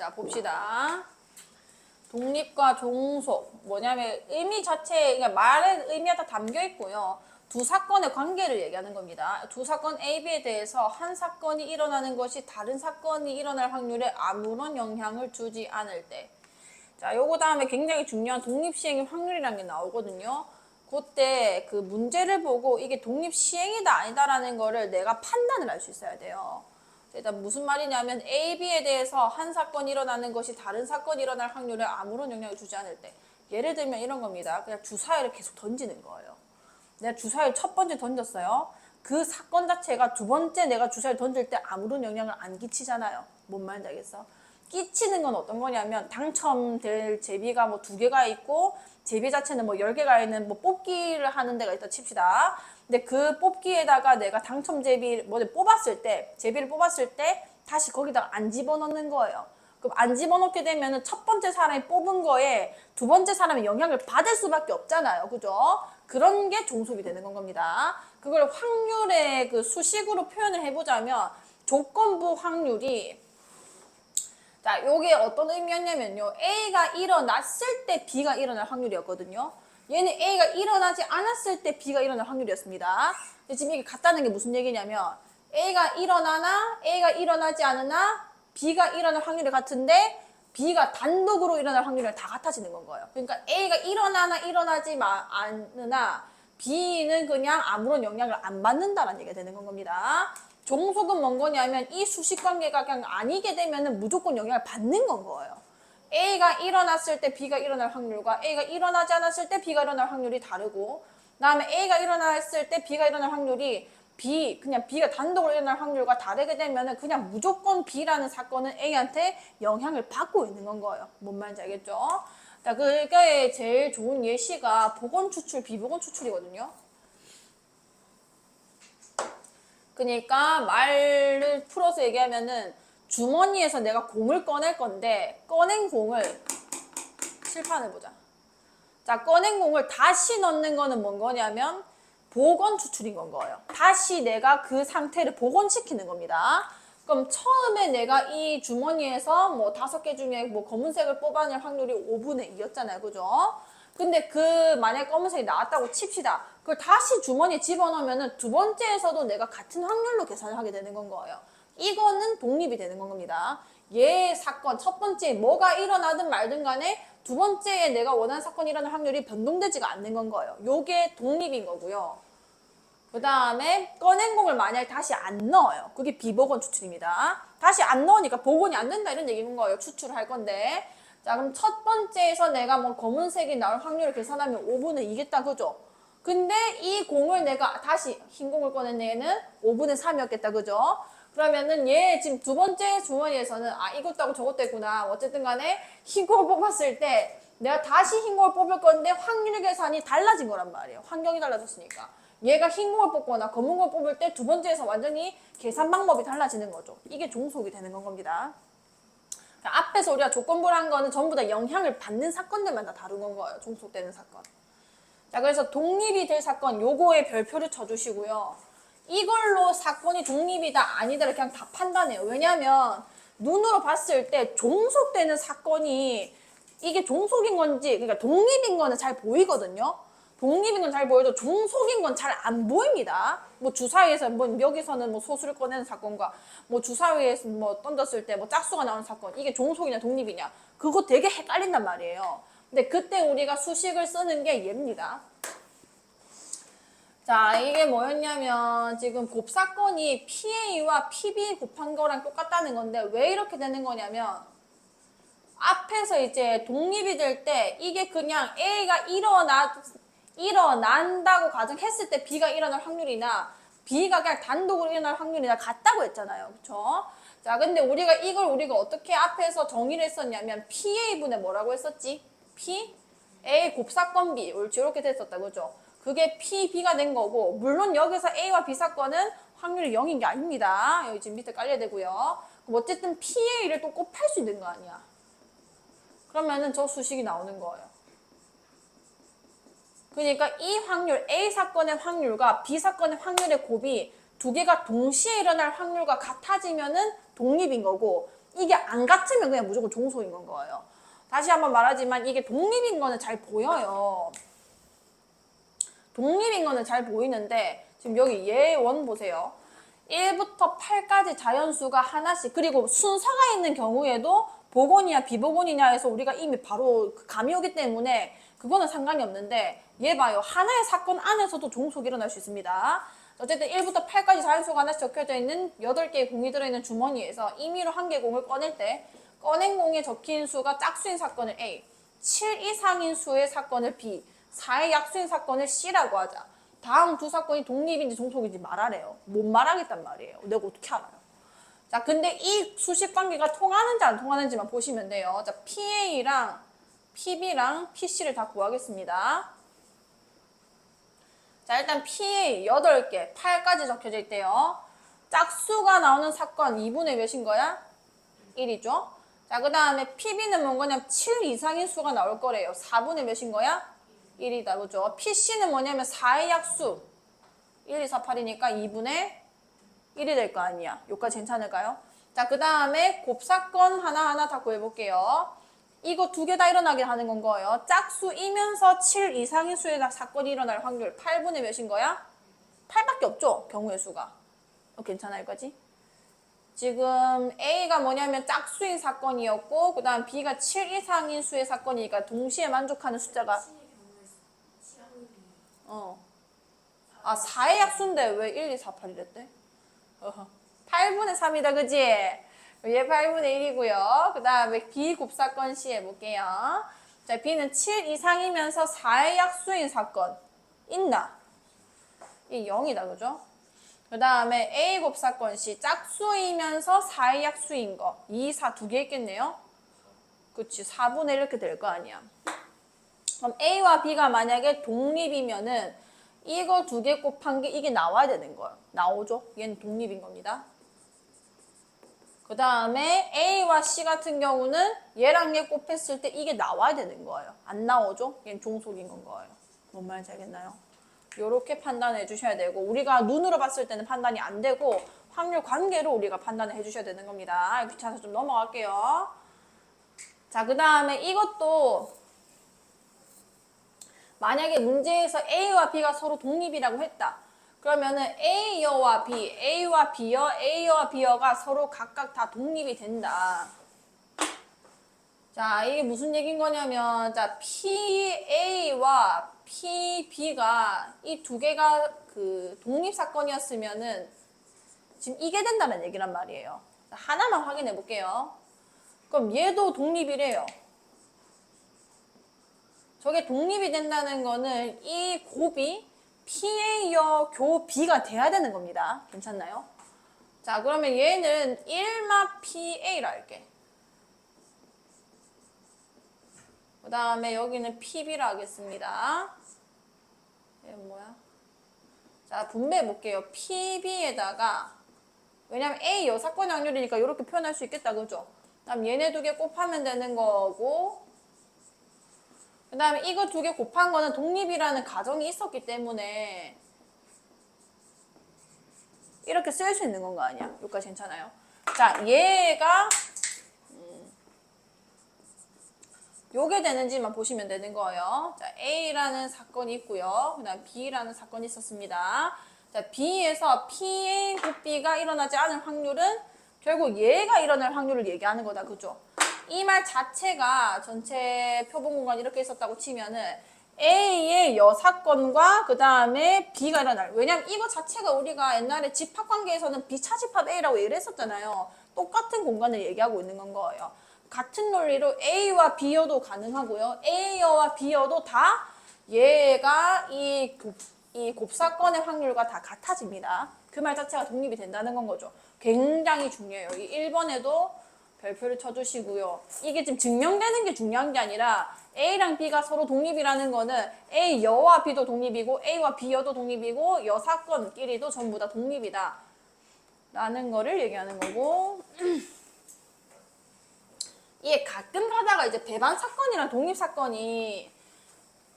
자, 봅시다. 독립과 종속. 뭐냐면 의미 자체, 그러니까 말의 의미가 다 담겨 있고요. 두 사건의 관계를 얘기하는 겁니다. 두 사건 A, B에 대해서 한 사건이 일어나는 것이 다른 사건이 일어날 확률에 아무런 영향을 주지 않을 때. 자, 요거 다음에 굉장히 중요한 독립시행의 확률이라는 게 나오거든요. 그때 그 문제를 보고 이게 독립시행이다 아니다라는 거를 내가 판단을 할 수 있어야 돼요. 일단 무슨 말이냐면 A, B에 대해서 한 사건이 일어나는 것이 다른 사건이 일어날 확률에 아무런 영향을 주지 않을 때. 예를 들면 이런 겁니다. 그냥 주사위를 계속 던지는 거예요. 내가 주사위를 첫 번째 던졌어요. 그 사건 자체가 두 번째 내가 주사위를 던질 때 아무런 영향을 안 끼치잖아요. 뭔 말인지 알겠어? 끼치는 건 어떤 거냐면 당첨될 제비가 뭐 2개가 있고 제비 자체는 뭐 10개가 있는 뭐 뽑기를 하는 데가 있다 칩시다. 근데 그 뽑기에다가 내가 당첨 제비 뭐 뽑았을 때 제비를 뽑았을 때 다시 거기다가 안 집어넣는 거예요. 그럼 안 집어넣게 되면은 첫 번째 사람이 뽑은 거에 두 번째 사람이 영향을 받을 수밖에 없잖아요. 그죠? 그런 게 종속이 되는 건 겁니다. 그걸 확률의 그 수식으로 표현을 해보자면 조건부 확률이 자, 요게 어떤 의미였냐면요. A가 일어났을 때 B가 일어날 확률이었거든요. 얘는 A가 일어나지 않았을 때 B가 일어날 확률이었습니다. 지금 이게 같다는 게 무슨 얘기냐면 A가 일어나나 A가 일어나지 않으나 B가 일어날 확률이 같은데 B가 단독으로 일어날 확률이 다 같아지는 건 거예요. 그러니까 A가 일어나나 일어나지 않으나 B는 그냥 아무런 영향을 안 받는다라는 얘기가 되는 건 겁니다. 종속은 뭔 거냐면 이 수식관계가 그냥 아니게 되면 무조건 영향을 받는 건 거예요. A가 일어났을 때 B가 일어날 확률과 A가 일어나지 않았을 때 B가 일어날 확률이 다르고 그다음에 A가 일어났을 때 B가 일어날 확률이 그냥 B가 단독으로 일어날 확률과 다르게 되면은 그냥 무조건 B라는 사건은 A한테 영향을 받고 있는 건 거예요. 뭔 말인지 알겠죠? 자, 그게 제일 좋은 예시가 보건 추출, 비보건 추출이거든요. 그러니까 말을 풀어서 얘기하면은 주머니에서 내가 공을 꺼낼 건데 꺼낸 공을 칠판을 보자. 자, 꺼낸 공을 다시 넣는 거는 뭔 거냐면 복원 추출인 건 거예요. 다시 내가 그 상태를 복원시키는 겁니다. 그럼 처음에 내가 이 주머니에서 뭐 5개 중에 뭐 검은색을 뽑아낼 확률이 5분의 2였잖아요. 그죠? 근데 만약에 검은색이 나왔다고 칩시다. 그걸 다시 주머니에 집어넣으면은 두 번째에서도 내가 같은 확률로 계산을 하게 되는 건 거예요. 이거는 독립이 되는 건 겁니다. 얘 사건, 첫 번째 뭐가 일어나든 말든 간에 두 번째에 내가 원하는 사건이 일어날 확률이 변동되지가 않는 건 거예요. 요게 독립인 거고요. 그 다음에 꺼낸 공을 만약에 다시 안 넣어요. 그게 비복원 추출입니다. 다시 안 넣으니까 복원이 안 된다 이런 얘기인 거예요. 추출을 할 건데. 자, 그럼 첫 번째에서 내가 뭐 검은색이 나올 확률을 계산하면 5분의 2겠다. 그죠? 근데 이 공을 내가 다시 흰 공을 꺼낸 얘는 5분의 3이었겠다. 그죠? 그러면은 얘 지금 두 번째 주머니에서는 이것도 하고 저것도 했구나. 어쨌든 간에 흰 공을 뽑았을 때 내가 다시 흰 공을 뽑을 건데 확률 계산이 달라진 거란 말이에요. 환경이 달라졌으니까. 얘가 흰 공을 뽑거나 검은 공을 뽑을 때 두 번째에서 완전히 계산 방법이 달라지는 거죠. 이게 종속이 되는 건 겁니다. 앞에서 우리가 조건부를 한 거는 전부 다 영향을 받는 사건들만 다 다룬 거예요. 종속되는 사건. 자, 그래서 독립이 될 사건 요거에 별표를 쳐주시고요. 이걸로 사건이 독립이다 아니다 그냥 다 판단해요. 왜냐하면 눈으로 봤을 때 종속되는 사건이 이게 종속인 건지 그러니까 독립인 거는 잘 보이거든요. 독립인 건 잘 보여도 종속인 건 잘 안 보입니다. 뭐 주사위에서 뭐 여기서는 뭐 소수를 꺼내는 사건과 뭐 주사위에서 뭐 던졌을 때 뭐 짝수가 나오는 사건 이게 종속이냐 독립이냐 그거 되게 헷갈린단 말이에요. 근데 그때 우리가 수식을 쓰는 게 얘입니다. 자, 이게 뭐였냐면 지금 곱사건이 PA와 PB 곱한 거랑 똑같다는 건데 왜 이렇게 되는 거냐면 앞에서 이제 독립이 될 때 이게 그냥 A가 일어난다고 가정했을 때 B가 일어날 확률이나 B가 그냥 단독으로 일어날 확률이나 같다고 했잖아요. 그쵸? 자, 근데 우리가 어떻게 앞에서 정의를 했었냐면 PA분의 뭐라고 했었지? A 곱사건 B 옳지 이렇게 됐었다. 그죠? 그게 PB가 된 거고 물론 여기서 A와 B 사건은 확률이 0인 게 아닙니다. 여기 지금 밑에 깔려야 되고요. 그럼 어쨌든 PA를 또 곱할 수 있는 거 아니야. 그러면은 저 수식이 나오는 거예요. 그러니까 이 확률, A 사건의 확률과 B 사건의 확률의 곱이 두 개가 동시에 일어날 확률과 같아지면은 독립인 거고 이게 안 같으면 그냥 무조건 종속인 건 거예요. 다시 한번 말하지만 이게 독립인 거는 잘 보여요. 독립인 거는 잘 보이는데 지금 여기 예원 보세요. 1부터 8까지 자연수가 하나씩, 그리고 순서가 있는 경우에도 복원이냐 비복원이냐 해서 우리가 이미 바로 감이 오기 때문에 그거는 상관이 없는데, 얘 봐요. 하나의 사건 안에서도 종속이 일어날 수 있습니다. 어쨌든 1부터 8까지 자연수가 하나씩 적혀져 있는 8개의 공이 들어있는 주머니에서 임의로 한 개의 공을 꺼낼 때 꺼낸 공에 적힌 수가 짝수인 사건을 A, 7 이상인 수의 사건을 B, 4의 약수인 사건을 C라고 하자. 다음 두 사건이 독립인지 종속인지 말하래요. 못 말하겠단 말이에요. 내가 어떻게 알아요? 자, 근데 이 수식 관계가 통하는지 안 통하는지만 보시면 돼요. 자, PA랑 PB랑 PC를 다 구하겠습니다. 자, 일단 PA 8개, 8까지 적혀져 있대요. 짝수가 나오는 사건 2분의 몇인 거야? 1이죠. 자, 그 다음에 PB는 뭐냐면 7 이상인 수가 나올 거래요. 4분의 몇인 거야? 1이다, 그죠? PC는 뭐냐면 4의 약수. 1, 2, 4, 8이니까 2분의 1이 될 거 아니야. 여기까지 괜찮을까요? 자, 그 다음에 곱사건 하나하나 다 구해볼게요. 이거 두 개 다 일어나게 하는 건 거예요. 짝수이면서 7 이상인 수의 사건이 일어날 확률 8분의 몇인 거야? 8밖에 없죠? 경우의 수가. 괜찮아요, 여기까지? 지금 A가 뭐냐면 짝수인 사건이었고, 그 다음 B가 7 이상인 수의 사건이니까 동시에 만족하는 숫자가 4의 약수인데 왜 1, 2, 4, 8이랬대? 8분의 3이다, 그지? 얘 8분의 1이고요. 그 다음에 B 곱사건 C 해볼게요. 자, B는 7 이상이면서 4의 약수인 사건. 있나? 이 0이다, 그죠? 그 다음에 A 곱사건 C. 짝수이면서 4의 약수인 거. 2, 4 두 개 있겠네요? 그치, 4분의 1 이렇게 될 거 아니야. 그럼 A와 B가 만약에 독립이면은 이거 두 개 곱한 게 이게 나와야 되는 거예요. 나오죠? 얘는 독립인 겁니다. 그 다음에 A와 C 같은 경우는 얘랑 얘 곱했을 때 이게 나와야 되는 거예요. 안 나오죠? 얘는 종속인 건 거예요. 뭔 말인지 알겠나요? 요렇게 판단해 주셔야 되고, 우리가 눈으로 봤을 때는 판단이 안 되고 확률 관계로 우리가 판단을 해 주셔야 되는 겁니다. 귀찮아서 좀 넘어갈게요. 자, 그 다음에 이것도 만약에 문제에서 A와 B가 서로 독립이라고 했다. 그러면은 A여와 B, A와 B여, A여와 B여가 서로 각각 다 독립이 된다. 자, 이게 무슨 얘기인 거냐면, 자, PA와 PB가 이 두 개가 그 독립사건이었으면은 지금 이게 된다는 얘기란 말이에요. 자, 하나만 확인해 볼게요. 그럼 얘도 독립이래요. 저게 독립이 된다는 거는 이 곱이 PA여 교 B가 돼야 되는 겁니다. 괜찮나요? 자, 그러면 얘는 1마 PA라 할게. 그 다음에 여기는 PB라 하겠습니다. 얘는 뭐야? 자, 분배해 볼게요. PB에다가, 왜냐면 A 여사건 확률이니까 이렇게 표현할 수 있겠다, 그죠? 그다음 얘네 두 개 곱하면 되는 거고, 그 다음에 이거 두 개 곱한 거는 독립이라는 가정이 있었기 때문에 이렇게 쓸 수 있는 건 거 아니야? 여기까지 괜찮아요? 자, 얘가 요게 되는지만 보시면 되는 거예요. 자, A라는 사건이 있고요. 그 다음 B라는 사건이 있었습니다. 자, B에서 PA 곱 B가 일어나지 않을 확률은 결국 얘가 일어날 확률을 얘기하는 거다. 그죠? 이 말 자체가 전체 표본 공간 이렇게 있었다고 치면은 A의 여사건과 그 다음에 B가 일어날. 왜냐면 이거 자체가 우리가 옛날에 집합관계에서는 비차집합 A라고 얘기를 했었잖아요. 똑같은 공간을 얘기하고 있는 건 거예요. 같은 논리로 A와 B여도 가능하고요. A여와 B여도 다 얘가 이 곱사건의 확률과 다 같아집니다. 그 말 자체가 독립이 된다는 건 거죠. 굉장히 중요해요. 이 1번에도 별표를 쳐주시고요. 이게 지금 증명되는 게 중요한 게 아니라 A랑 B가 서로 독립이라는 거는 A 여와 B도 독립이고 A와 B여도 독립이고 여사건끼리도 전부 다 독립이다 라는 거를 얘기하는 거고, 이게 가끔 가다가 이제 배반 사건이랑 독립 사건이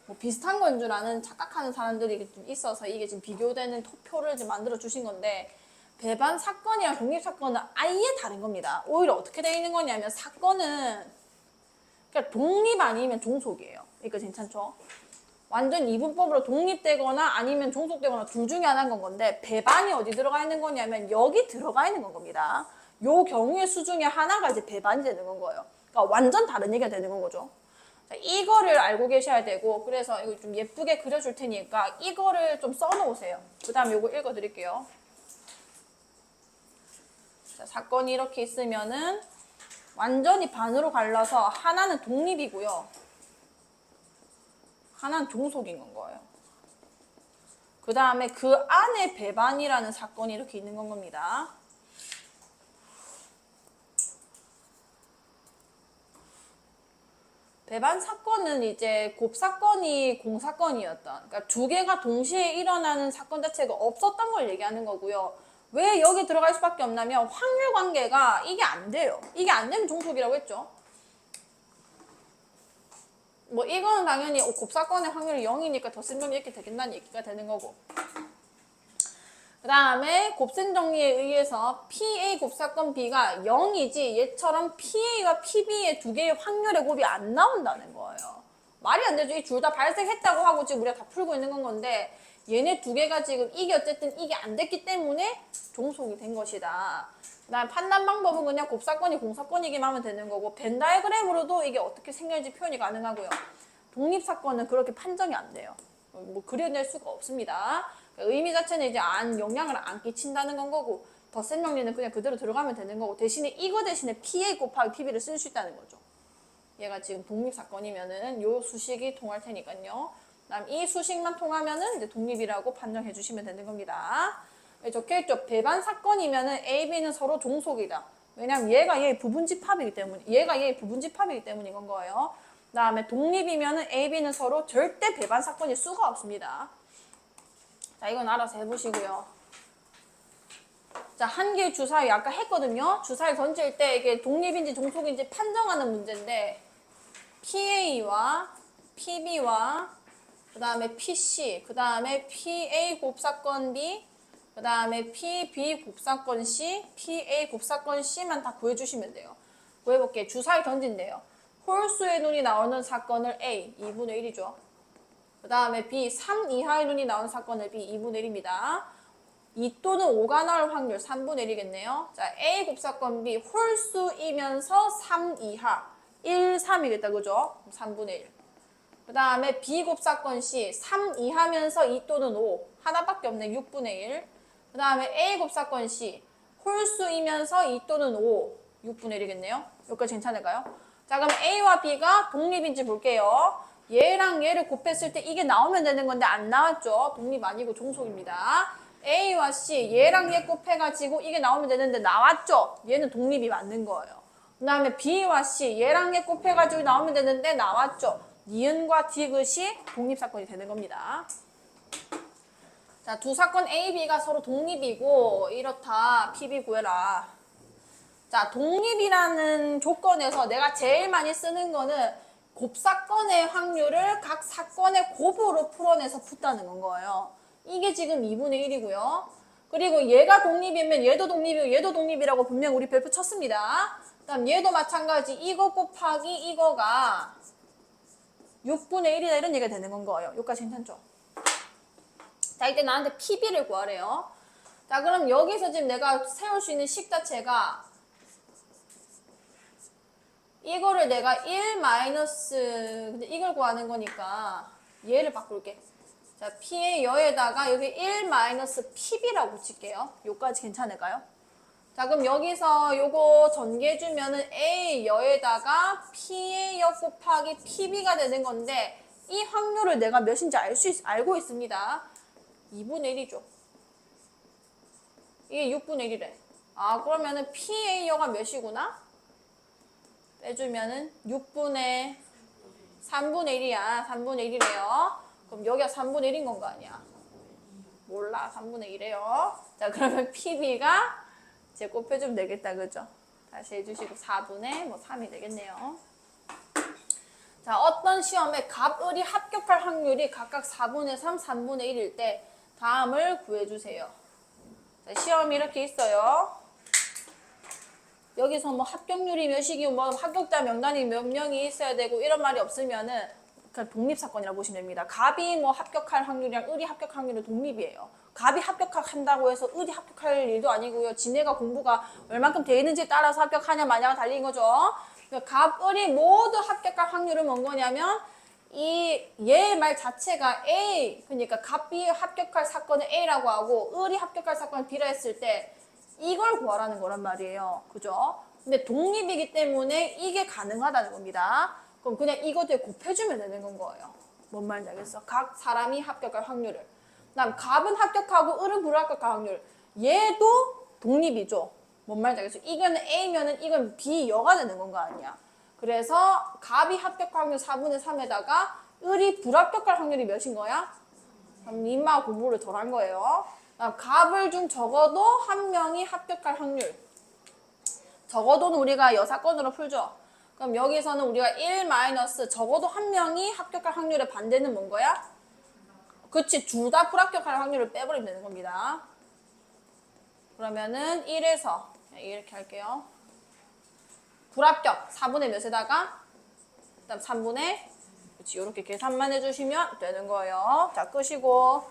뭐 비슷한 건 줄 아는 착각하는 사람들이 좀 있어서 이게 지금 비교되는 표를 지금 만들어 주신 건데, 배반 사건이랑 독립 사건은 아예 다른 겁니다. 오히려 어떻게 되어 있는 거냐면 사건은 그러니까 독립 아니면 종속이에요. 그러니까 괜찮죠? 완전 이분법으로 독립되거나 아니면 종속되거나 둘 중에 하나인 건 건데 배반이 어디 들어가 있는 거냐면 여기 들어가 있는 건 겁니다. 요 경우의 수 중에 하나가 이제 배반이 되는 건 거예요. 그러니까 완전 다른 얘기가 되는 건 거죠. 자, 이거를 알고 계셔야 되고 그래서 이거 좀 예쁘게 그려줄 테니까 이거를 좀 써놓으세요. 그 다음에 이거 읽어드릴게요. 자, 사건이 이렇게 있으면은 완전히 반으로 갈라서 하나는 독립이고요. 하나는 종속인 건 거예요. 그 다음에 그 안에 배반이라는 사건이 이렇게 있는 건 겁니다. 배반 사건은 이제 곱사건이 공사건이었던, 그러니까 두 개가 동시에 일어나는 사건 자체가 없었던 걸 얘기하는 거고요. 왜 여기 들어갈 수밖에 없냐면 확률 관계가 이게 안 돼요. 이게 안 되면 종속이라고 했죠. 뭐 이거는 당연히 곱사건의 확률이 0이니까 덧셈 정리 이렇게 되겠다는 얘기가 되는 거고. 그 다음에 곱셈 정리에 의해서 PA 곱사건 B가 0이지 얘처럼 PA와 PB의 두 개의 확률의 곱이 안 나온다는 거예요. 말이 안 되죠. 이 둘 다 발생했다고 하고 지금 우리가 다 풀고 있는 건 건데 얘네 두 개가 지금 이게 어쨌든 이게 안 됐기 때문에 종속이 된 것이다. 그 다음 판단 방법은 그냥 곱사건이 공사건이기만 하면 되는 거고 벤 다이어그램으로도 이게 어떻게 생겼는지 표현이 가능하고요. 독립사건은 그렇게 판정이 안 돼요. 뭐 그려낼 수가 없습니다. 의미 자체는 이제 영향을 안 끼친다는 건 거고 덧셈 정리는 그냥 그대로 들어가면 되는 거고 대신에 이거 대신에 PA 곱하기 PB를 쓸 수 있다는 거죠. 얘가 지금 독립사건이면은 요 수식이 통할 테니까요. 그다음 이 수식만 통하면은 이제 독립이라고 판정해 주시면 되는 겁니다. 적혀있죠. 배반 사건이면은 A, B는 서로 종속이다. 왜냐면 얘가 얘의 부분집합이기 때문에 얘가 얘의 부분집합이기 때문인 건 거예요. 그다음에 독립이면은 A, B는 서로 절대 배반 사건일 수가 없습니다. 자, 이건 알아서 해보시고요. 자, 한 개의 주사위 아까 했거든요. 주사위 던질 때 이게 독립인지 종속인지 판정하는 문제인데 PA와 PB와 그 다음에 PC, 그 다음에 PA 곱사건 B, 그 다음에 PB 곱사건 C, PA 곱사건 C만 다 구해주시면 돼요. 구해볼게요. 주사위 던진대요. 홀수의 눈이 나오는 사건을 A, 2분의 1이죠. 그 다음에 B, 3 이하의 눈이 나오는 사건을 B, 2분의 1입니다. 2 또는 5가 나올 확률 3분의 1이겠네요. 자, A 곱사건 B 홀수이면서 3 이하 1, 3이겠다. 그죠? 3분의 1. 그 다음에 B 곱사건 C 3 이하면서 2 또는 5 하나밖에 없네. 6분의 1. 그 다음에 A 곱사건 C 홀수이면서 2 또는 5 6분의 1이겠네요. 여기까지 괜찮을까요? 자, 그럼 A와 B가 독립인지 볼게요. 얘랑 얘를 곱했을 때 이게 나오면 되는 건데 안 나왔죠. 독립 아니고 종속입니다. A와 C 얘랑 얘 곱해가지고 이게 나오면 되는데 나왔죠. 얘는 독립이 맞는 거예요. 그 다음에 B와 C 얘랑 얘 곱해가지고 나오면 되는데 나왔죠. 니은과 디귿이 독립사건이 되는 겁니다. 자, 두 사건 A, B가 서로 독립이고 이렇다. PB 구해라. 자, 독립이라는 조건에서 내가 제일 많이 쓰는 거는 곱사건의 확률을 각 사건의 곱으로 풀어내서 푼다는 건 거예요. 이게 지금 2분의 1이고요. 그리고 얘가 독립이면 얘도 독립이고 얘도 독립이라고 분명 우리 별표 쳤습니다. 그 다음 얘도 마찬가지 이거 곱하기 이거가 6분의 1이다 이런 얘기가 되는 건 거예요. 여기까지 괜찮죠? 자, 이때 나한테 PB를 구하래요. 자, 그럼 여기서 지금 내가 세울 수 있는 식 자체가 이거를 내가 1 마이너스 근데 이걸 구하는 거니까 얘를 바꿀게. 자, P의 여에다가 여기 1 마이너스 PB라고 칠게요. 요까지 괜찮을까요? 자, 그럼 여기서 요거 전개해주면은 A 여에다가 P의 여 곱하기 PB가 되는 건데 이 확률을 내가 몇인지 알고 있습니다. 2분의 1이죠. 이게 6분의 1이래. 아, 그러면은 P의 여가 몇이구나? 빼주면은 3분의 1이야. 3분의 1이래요. 그럼 여기가 3분의 1인 건 거 아니야? 몰라. 3분의 1이에요. 자, 그러면 PB가 이제 곱해주면 되겠다. 그죠? 다시 해주시고 4분의 3이 되겠네요. 자, 어떤 시험에 갑을이 합격할 확률이 각각 4분의 3, 3분의 1일 때 다음을 구해주세요. 자, 시험이 이렇게 있어요. 여기서 뭐 합격률이 몇이고 뭐 합격자 명단이 몇 명이 있어야 되고 이런 말이 없으면은 그냥 독립사건이라고 보시면 됩니다. 갑이 뭐 합격할 확률이랑 을이 합격할 확률은 독립이에요. 갑이 합격한다고 해서 을이 합격할 일도 아니고요. 지네가 공부가 얼만큼 돼 있는지에 따라서 합격하냐 마냐가 달린 거죠. 그러니까 갑, 을이 모두 합격할 확률은 뭔 거냐면 이 얘 말 자체가 A, 그러니까 갑이 합격할 사건을 A라고 하고 을이 합격할 사건을 B라 했을 때 이걸 구하라는 거란 말이에요. 그죠? 근데 독립이기 때문에 이게 가능하다는 겁니다. 그럼 그냥 이것들 곱해주면 되는 건 거예요. 뭔 말인지 알겠어? 각 사람이 합격할 확률을. 그다음 갑은 합격하고 을은 불합격할 확률. 얘도 독립이죠. 뭔 말인지 알겠어? 이거는 A면은 이건 B여가 되는 건 거 아니야. 그래서 갑이 합격할 확률 4분의 3에다가 을이 불합격할 확률이 몇인 거야? 그럼 니마 공부를 덜 한 거예요. 갑을 중 적어도 한 명이 합격할 확률. 적어도는 우리가 여사건으로 풀죠. 그럼 여기서는 우리가 1 마이너스 적어도 한 명이 합격할 확률의 반대는 뭔 거야? 그치, 둘 다 불합격할 확률을 빼버리면 되는 겁니다. 그러면은 1에서 이렇게 할게요. 불합격 4분의 몇에다가 그다음 3분의 그치, 이렇게 계산만 해주시면 되는 거예요. 자, 끄시고